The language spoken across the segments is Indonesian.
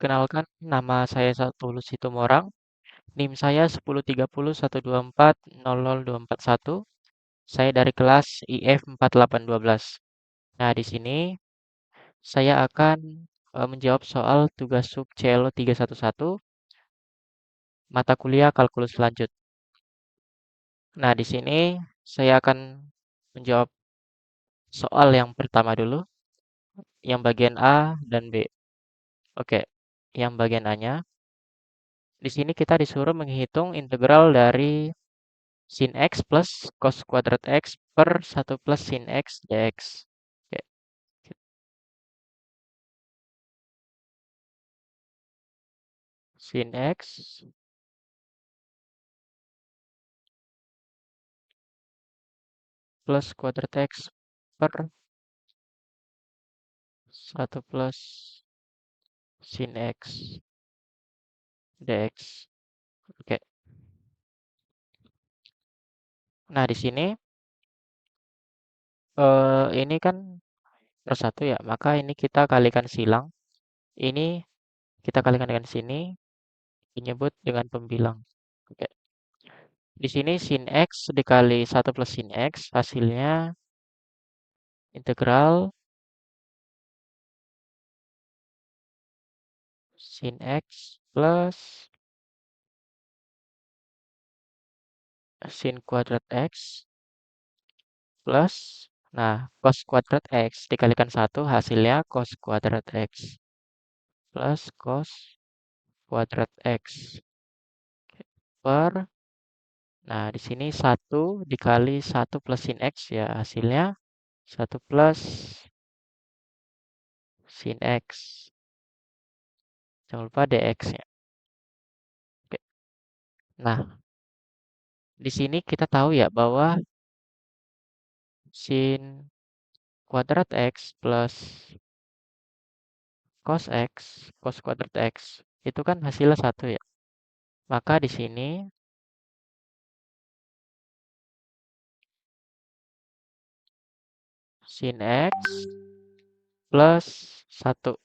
Perkenalkan, nama saya Satulus Situmorang. NIM saya 103012400241. Saya dari kelas IF 4812. Nah, di sini saya akan menjawab soal tugas sub CLO 311 mata kuliah kalkulus lanjut. Nah, di sini saya akan menjawab soal yang pertama dulu, yang bagian A dan B. Oke, yang bagian A-nya. Di sini kita disuruh menghitung integral dari sin X plus cos kuadrat X per 1 plus sin X dx. Oke. Sin X plus kuadrat X per 1 plus sin X dx. Oke. Nah, di sini ini kan per 1 ya, maka ini kita kalikan silang. Ini kita kalikan dengan sini, menyebut dengan pembilang. Oke. Di sini sin X dikali 1 plus sin X, hasilnya integral sin X plus sin kuadrat X plus, nah, cos kuadrat X dikalikan 1 hasilnya cos kuadrat X plus cos kuadrat X per, nah, di sini 1 dikali 1 plus sin X ya, hasilnya 1 plus sin X. Jangan lupa dx ya. Oke. Nah, di sini kita tahu ya bahwa sin kuadrat X plus cos X, cos kuadrat X, itu kan hasilnya 1 ya. Maka di sini sin X plus 1.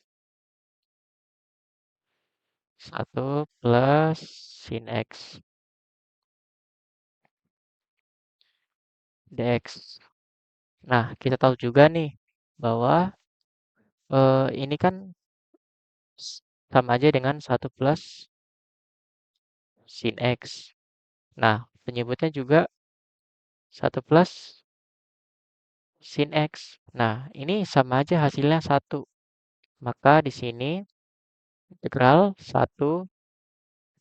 1 plus sin X dx. Nah, kita tahu juga nih bahwa ini kan sama aja dengan 1 plus sin X. Nah, penyebutnya juga 1 plus sin X. Nah, ini sama aja hasilnya 1. Maka di sini integral 1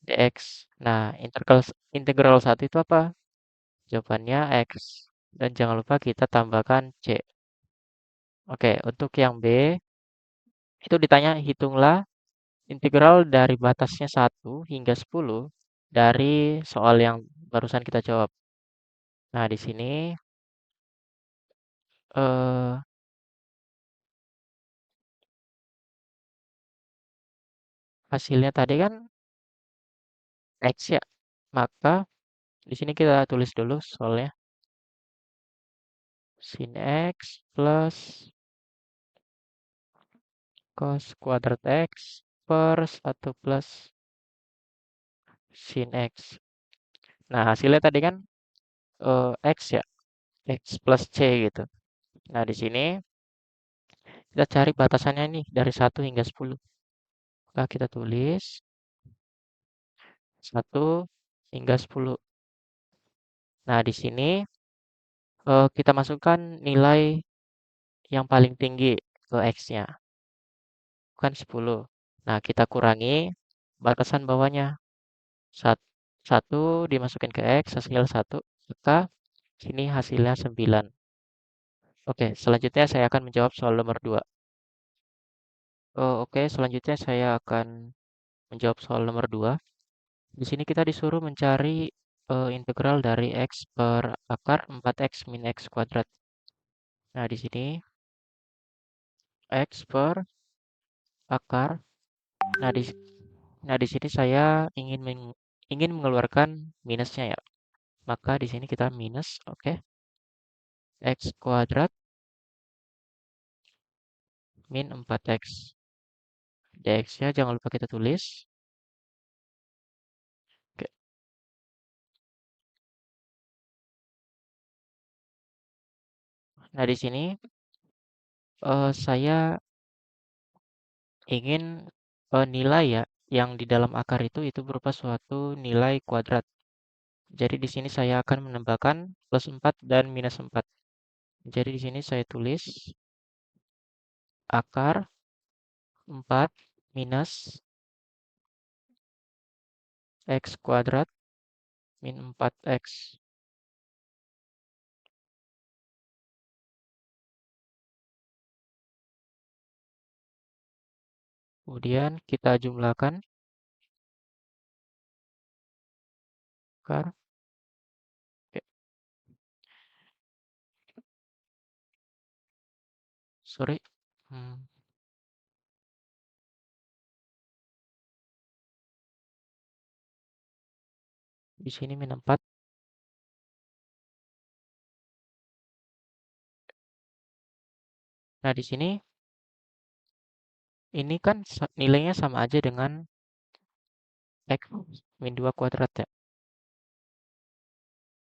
dx. Nah, integral 1 itu apa? Jawabannya X. Dan jangan lupa kita tambahkan C. Oke, untuk yang B, itu ditanya hitunglah integral dari batasnya 1 hingga 10 dari soal yang barusan kita jawab. Nah, di sini eh, hasilnya tadi kan X ya. Maka di sini kita tulis dulu soalnya. Sin X plus cos kuadrat X per 1 plus sin X. Nah, hasilnya tadi kan X ya. X plus C gitu. Nah, di sini kita cari batasannya nih dari 1 hingga 10. Maka kita tulis 1 hingga 10. Nah, di sini kita masukkan nilai yang paling tinggi ke X-nya. Kan 10. Nah, kita kurangi batasan bawahnya. 1 dimasukin ke X, hasil 1. Maka sini hasilnya 9. Oke, selanjutnya saya akan menjawab soal nomor 2. Oke, selanjutnya saya akan menjawab soal nomor 2. Di sini kita disuruh mencari integral dari X per akar 4X min X kuadrat. Nah, di sini X per akar. Nah, di sini saya ingin mengeluarkan minusnya ya. Maka di sini kita minus, oke. X kuadrat min 4X dx-nya jangan lupa kita tulis. Oke. Nah, di sini saya ingin nilai ya yang di dalam akar itu berupa suatu nilai kuadrat. Jadi di sini saya akan menambahkan plus 4 dan minus 4. Jadi di sini saya tulis akar 4 minus x kuadrat min 4x. Kemudian kita jumlahkan akar. Oke, sorry. Hmm, di sini min 4. Nah, di sini ini kan nilainya sama aja dengan x min 2 kuadrat ya.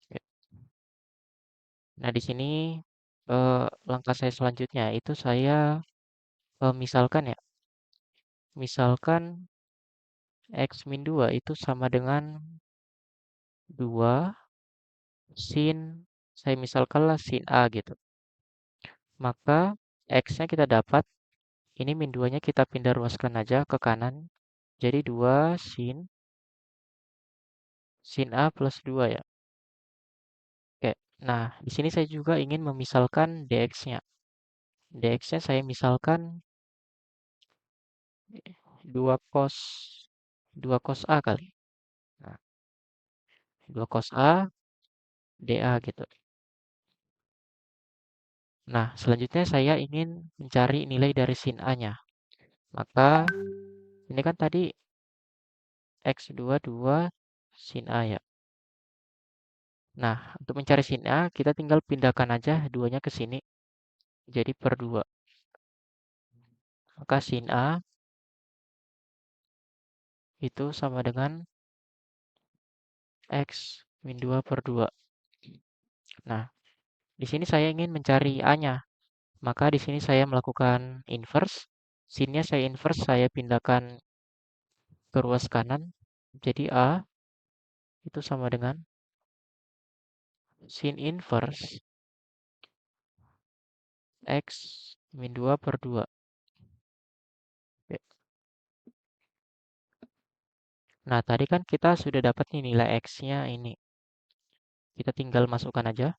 Oke. Nah, di sini langkah saya selanjutnya itu saya misalkan ya, misalkan x min 2 itu sama dengan 2 sin, saya misalkanlah sin A gitu. Maka x-nya kita dapat, ini min 2-nya kita pindah ruaskan aja ke kanan. Jadi 2 sin A plus 2 ya. Oke. Nah, di sini saya juga ingin memisalkan dx-nya. Dx-nya saya misalkan 2 cos 2 cos A kali. Nah, 2 cos A dA gitu. Nah, selanjutnya saya ingin mencari nilai dari sin A-nya. Maka ini kan tadi x2 2 sin A ya. Nah, untuk mencari sin A, kita tinggal pindahkan aja duanya ke sini. Jadi per 2. Maka sin A itu sama dengan x min 2 per 2. Nah, di sini saya ingin mencari A-nya. Maka di sini saya melakukan inverse. Sin-nya saya inverse, saya pindahkan ke ruas kanan. Jadi A itu sama dengan sin inverse x min 2 per 2. Oke. Nah, tadi kan kita sudah dapat nih nilai x-nya ini. Kita tinggal masukkan aja.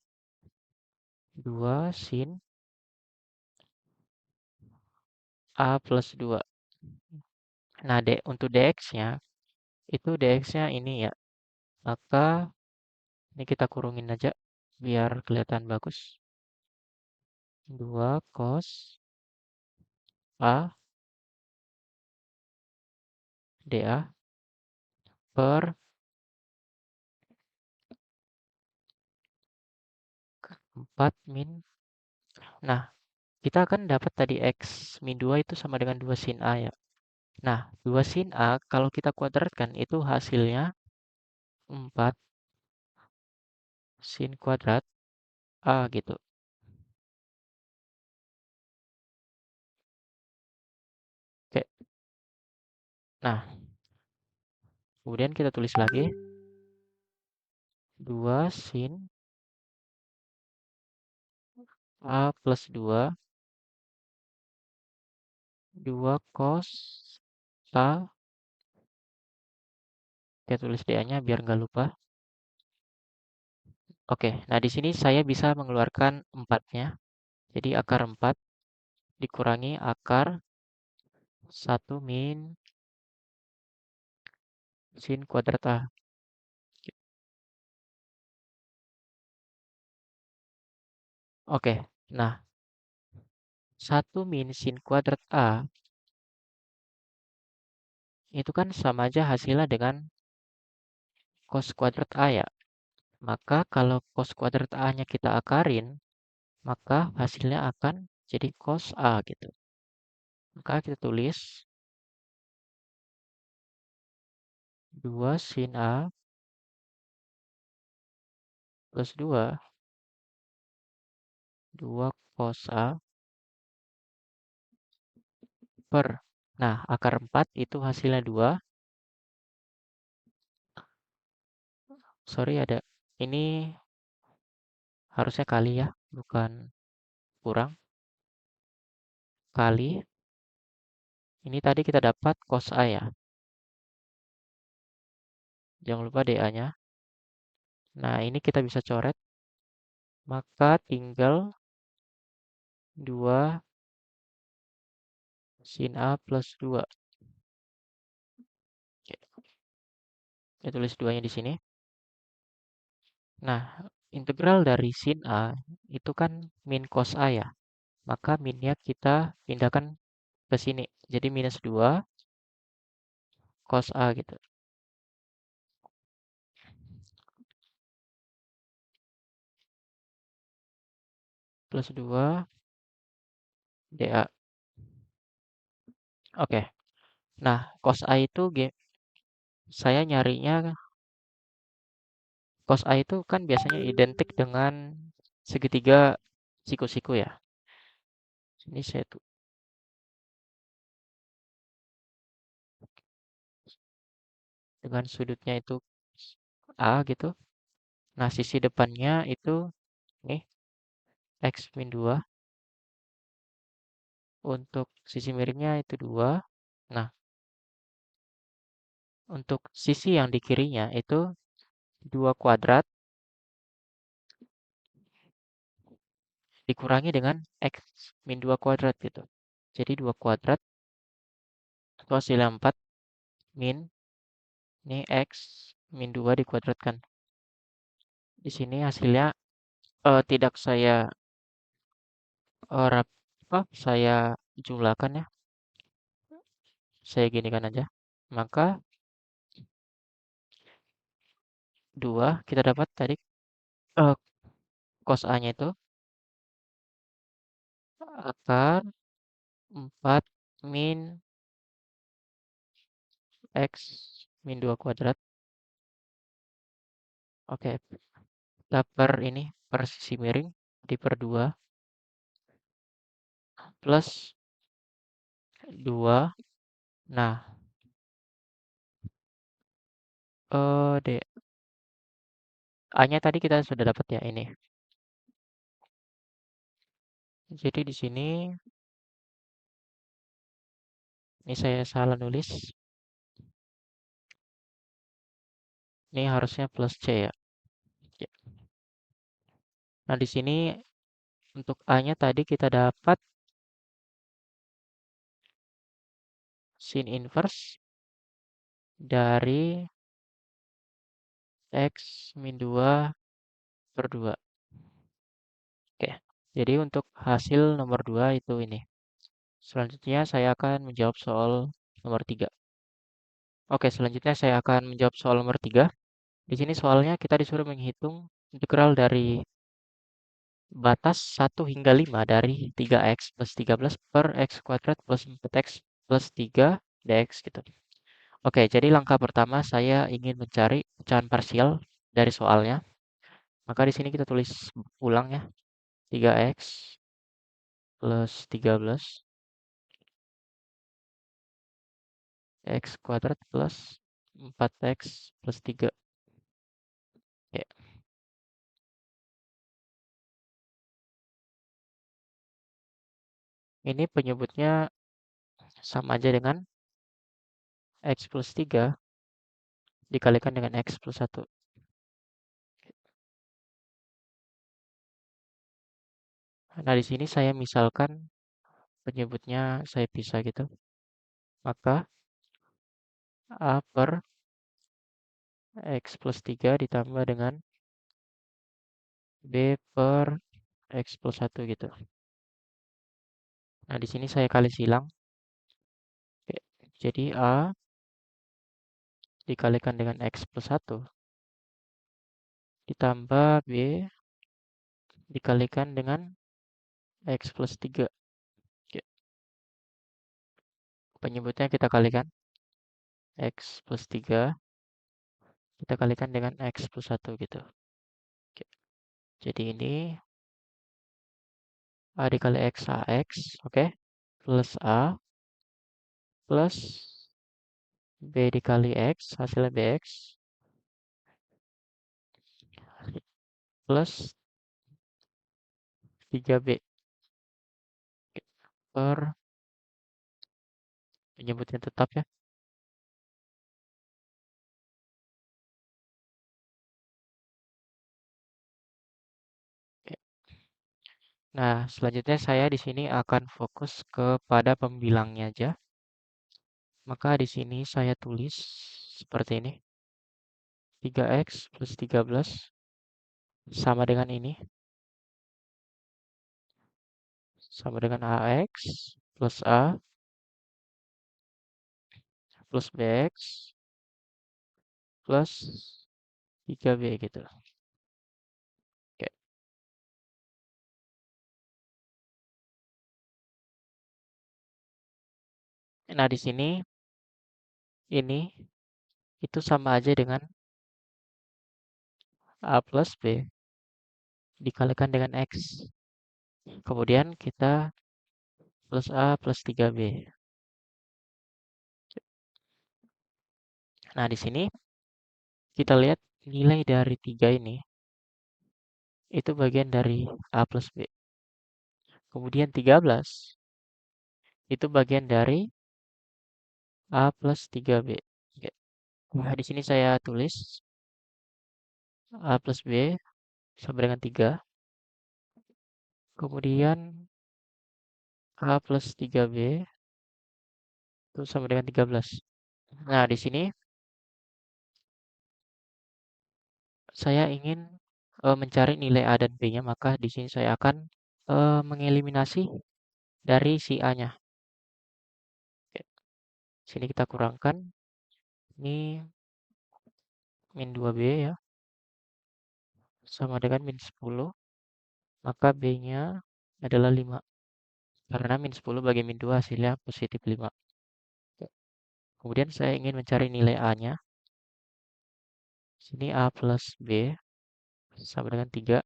2 sin A plus 2. Nah, untuk dx-nya, itu dx-nya ini ya. Maka ini kita kurungin aja biar kelihatan bagus. 2 cos A dA per 4 min. Nah, kita akan dapat tadi x min 2 itu sama dengan 2 sin A ya. Nah, 2 sin A kalau kita kuadratkan itu hasilnya 4 sin kuadrat A gitu. Oke. Nah, kemudian kita tulis lagi 2 sin A plus 2, 2 cos A. Kita tulis DA-nya biar nggak lupa. Oke, nah di sini saya bisa mengeluarkan 4-nya. Jadi akar 4 dikurangi akar 1 min sin kuadrat A. Oke, nah 1 min sin kuadrat A itu kan sama aja hasilnya dengan cos kuadrat A ya. Maka kalau cos kuadrat A-nya kita akarin, maka hasilnya akan jadi cos A gitu. Maka kita tulis 2 sin A plus 2, 2 cos A per. Nah, akar 4 itu hasilnya 2. Sorry ada. Ini harusnya kali ya, bukan kurang. Kali. Ini tadi kita dapat cos A ya. Jangan lupa DA-nya. Nah, ini kita bisa coret. Maka tinggal 2 sin A plus 2. Oke, saya tulis 2-nya di sini. Nah, integral dari sin A itu kan min cos A ya. Maka minnya kita pindahkan ke sini. Jadi minus 2 cos A gitu. Plus 2 DA. Oke. Nah, cos A itu saya nyarinya cos A itu kan biasanya identik dengan segitiga siku-siku ya. Ini saya tuh dengan sudutnya itu A gitu. Nah, sisi depannya itu nih X min 2. Untuk sisi miringnya itu 2. Nah, untuk sisi yang di kirinya itu 2 kuadrat dikurangi dengan X min 2 kuadrat gitu. Jadi 2 kuadrat itu hasilnya 4 min ini X min 2 dikuadratkan. Di sini hasilnya tidak saya saya jumlahkan ya. Saya ginikan aja. Maka 2 kita dapat tadi eh, cos A-nya itu akar 4 min X min 2 kuadrat. Oke, kita per ini per sisi miring di per 2 plus 2. Nah, D A-nya tadi kita sudah dapat ya ini. Jadi di sini ini saya salah nulis. Ini harusnya plus C ya. Ya. Nah, di sini untuk A-nya tadi kita dapat sin inverse dari X min 2 per 2. Oke. Jadi untuk hasil nomor 2 itu ini. Selanjutnya saya akan menjawab soal nomor 3. Oke, selanjutnya saya akan menjawab soal nomor 3. Di sini soalnya kita disuruh menghitung integral dari batas 1 hingga 5 dari 3x plus 13 per x kuadrat plus 4x plus 3 dx gitu. Oke, jadi langkah pertama saya ingin mencari pecahan parsial dari soalnya. Maka di sini kita tulis ulang ya. 3x plus 13 x kuadrat plus 4x plus 3. Ya, ini penyebutnya sama aja dengan x plus 3 dikalikan dengan x plus 1. Nah, di sini saya misalkan penyebutnya saya pisah gitu. Maka A per X plus 3 ditambah dengan B per X plus 1 gitu. Nah, di sini saya kali silang. Oke, jadi A dikalikan dengan X plus 1 ditambah B dikalikan dengan X plus 3. Oke, penyebutnya kita kalikan X plus 3 kita kalikan dengan X plus 1 gitu. Oke. Jadi ini A dikali X AX, oke, plus A plus B dikali X, hasilnya BX, plus 3B per penyebutnya tetap ya. Oke. Nah, selanjutnya saya di sini akan fokus kepada pembilangnya aja. Maka di sini saya tulis seperti ini. 3X plus 13 sama dengan ini. Sama dengan AX plus A plus BX plus 3B gitu. Oke. Nah, di sini ini itu sama aja dengan A plus B dikalikan dengan X. Kemudian kita plus A plus 3B. Nah, di sini kita lihat nilai dari 3 ini itu bagian dari A plus B. Kemudian 13 itu bagian dari A plus 3B. Oke. Nah, di sini saya tulis A plus B sama dengan 3. Kemudian A plus 3B itu sama dengan 13. Nah, di sini saya ingin mencari nilai A dan B-nya, maka di sini saya akan mengeliminasi dari si A-nya. Oke, sini kita kurangkan. Ini min 2B ya, sama dengan min 10. Maka B-nya adalah 5. Karena min 10 bagi min 2 hasilnya positif 5. Oke. Kemudian saya ingin mencari nilai A-nya. Sini A plus B sama dengan 3.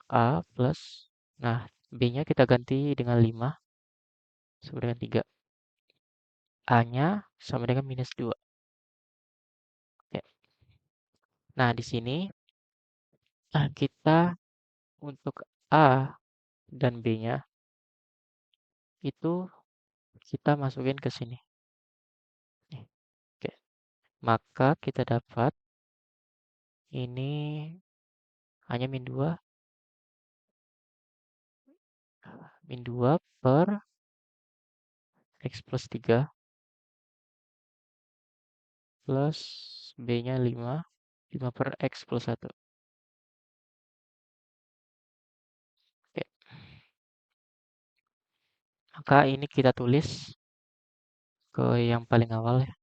A plus, nah B-nya kita ganti dengan 5 sama dengan 3. A-nya sama dengan minus 2. Oke. Nah, di sini kita untuk A dan B-nya itu kita masukin ke sini. Nih, oke. Maka kita dapat ini hanya min 2 per X plus 3 plus B-nya 5, 5 per X plus 1. Oke. Maka ini kita tulis ke yang paling awal ya.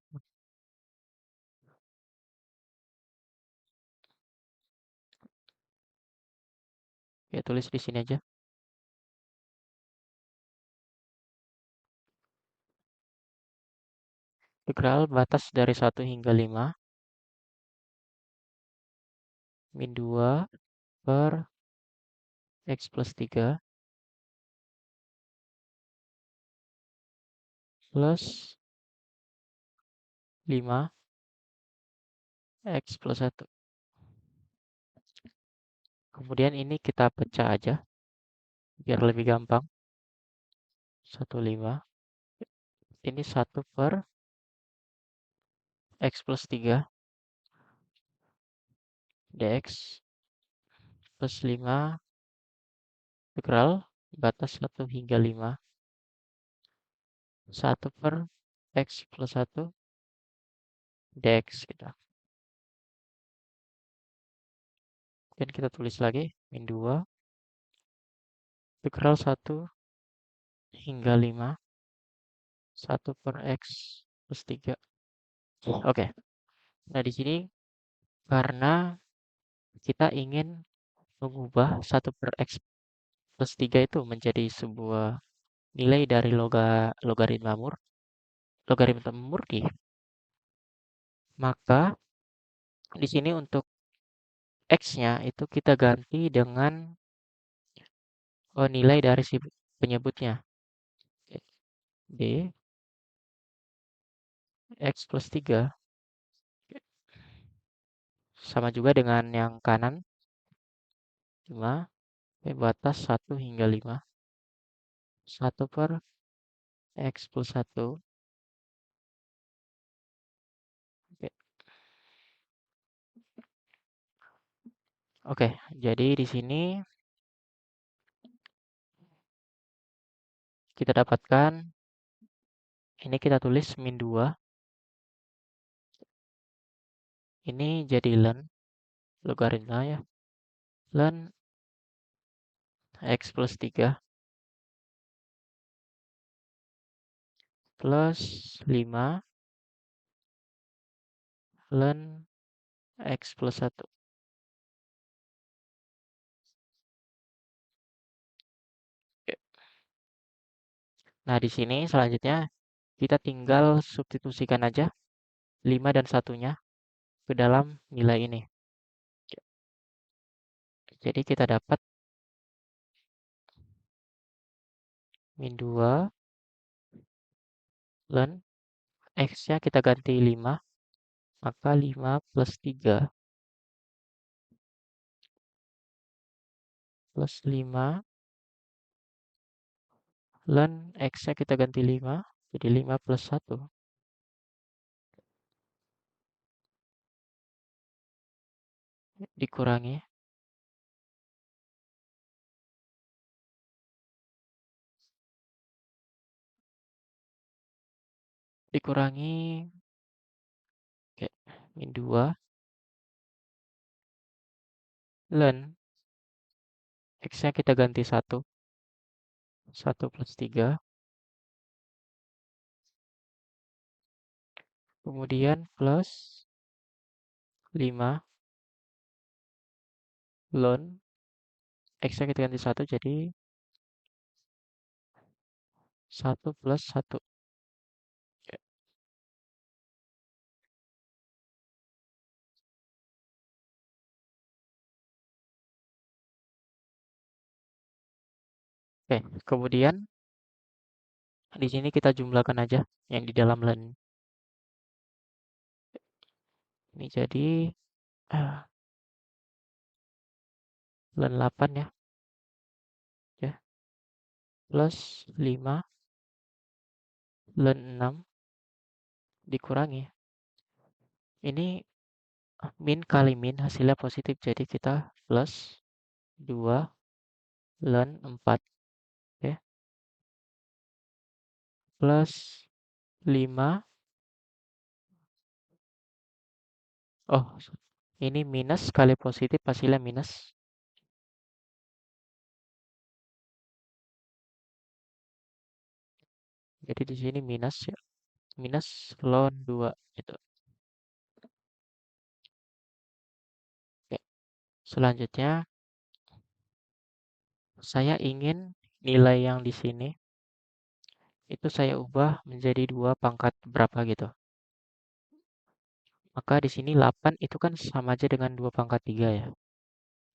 Ya, tulis di sini aja. Integral batas dari 1 hingga 5 min 2 per X plus 3 plus 5 X plus 1. Kemudian ini kita pecah aja biar lebih gampang. 15. Ini 1 per X plus 3 dx plus 5 integral batas 1 hingga 5 1 per X plus 1 dx gitu. Dan kita tulis lagi min 2 integral 1 hingga 5 1 per X plus 3. Oke. Nah, di sini karena kita ingin mengubah 1 per X plus 3 itu menjadi sebuah nilai dari logaritma murni, Maka di sini untuk X-nya itu kita ganti dengan nilai dari si penyebutnya. D X plus 3 sama juga dengan yang kanan 5 batas 1 hingga 5. 1 per X plus 1. Oke, jadi di sini kita dapatkan, ini kita tulis min 2. Ini jadi ln logaritma ya. Ln X plus 3 plus 5 ln X plus 1. Oke. Nah, di sini selanjutnya kita tinggal substitusikan aja 5 dan satunya ke dalam nilai ini. Jadi kita dapat min 2 ln X-nya kita ganti 5, maka 5 plus 3 plus 5 ln X-nya kita ganti 5, jadi 5 plus 1 dikurangi dikurangi oke, min 2 ln X-nya kita ganti 1, 1 plus 3, kemudian plus 5 ln X-nya kita ganti 1, jadi 1 plus 1. Oke, kemudian di sini kita jumlahkan aja yang di dalam ln. Ini jadi ln 8 ya. Ya, plus 5 ln 6 dikurangi. Ini min kali min hasilnya positif, jadi kita plus 2 ln 4 ya. Plus 5. Oh, ini minus kali positif hasilnya minus. Jadi di sini minus ya. Minus ln 2 gitu. Oke. Selanjutnya saya ingin nilai yang di sini itu saya ubah menjadi 2 pangkat berapa gitu. Maka di sini 8 itu kan sama aja dengan 2 pangkat 3 ya.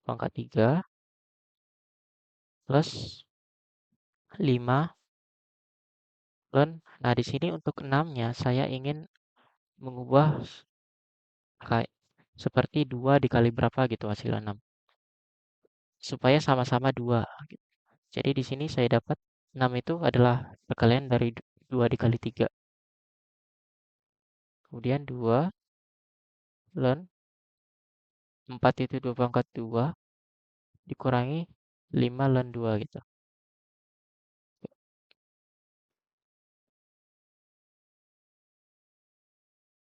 Pangkat 3 plus 5 ln. Nah, di sini untuk 6-nya saya ingin mengubah kayak seperti 2 dikali berapa gitu hasil 6. Supaya sama-sama 2. Jadi di sini saya dapat 6 itu adalah perkalian dari 2 dikali 3. Kemudian 2 ln 4 itu 2 pangkat 2 dikurangi 5 ln 2 gitu.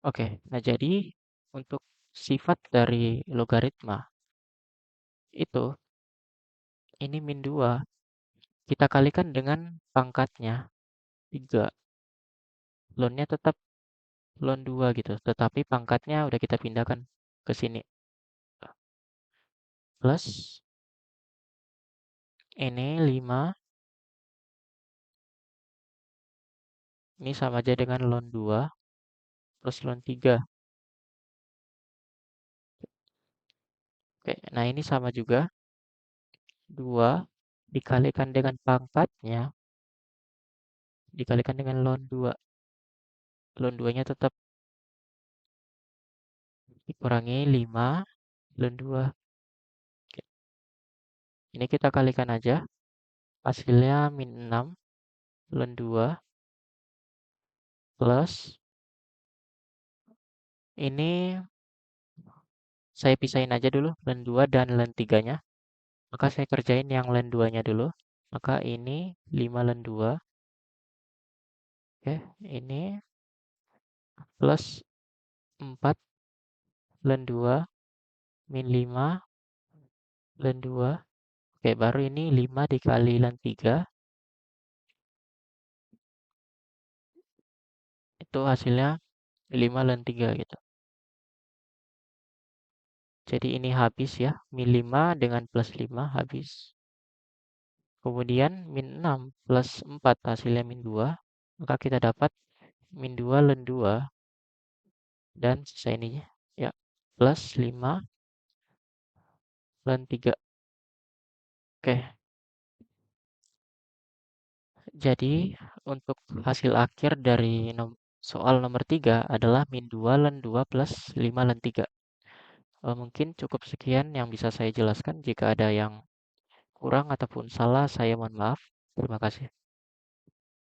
Oke, nah jadi untuk sifat dari logaritma itu ini min 2 kita kalikan dengan pangkatnya 3. Ln-nya tetap ln 2 gitu, tetapi pangkatnya udah kita pindahkan ke sini. Plus ini 5 ini sama aja dengan ln 2 plus ln 3. Oke, nah ini sama juga. 2 dikalikan dengan pangkatnya, dikalikan dengan ln 2. Ln 2-nya tetap dikurangi 5 ln 2. Oke, ini kita kalikan aja. Hasilnya min 6 ln 2 plus ini saya pisahin aja dulu ln 2 dan ln 3-nya. Maka saya kerjain yang ln 2-nya dulu. Maka ini 5 ln 2. Oke, ini plus 4 ln 2 min 5 ln 2. Oke, baru ini 5 dikali ln 3. Itu hasilnya 5 ln 3 gitu. Jadi ini habis ya. Min 5 dengan plus 5 habis. Kemudian min 6 plus 4 hasilnya min 2. Maka kita dapat min 2 ln 2 dan sisa ininya. Ya, plus 5 ln 3. Oke, jadi untuk hasil akhir dari soal nomor 3 adalah min 2 ln 2 plus 5 ln 3. Mungkin cukup sekian yang bisa saya jelaskan. Jika ada yang kurang ataupun salah, saya mohon maaf. Terima kasih.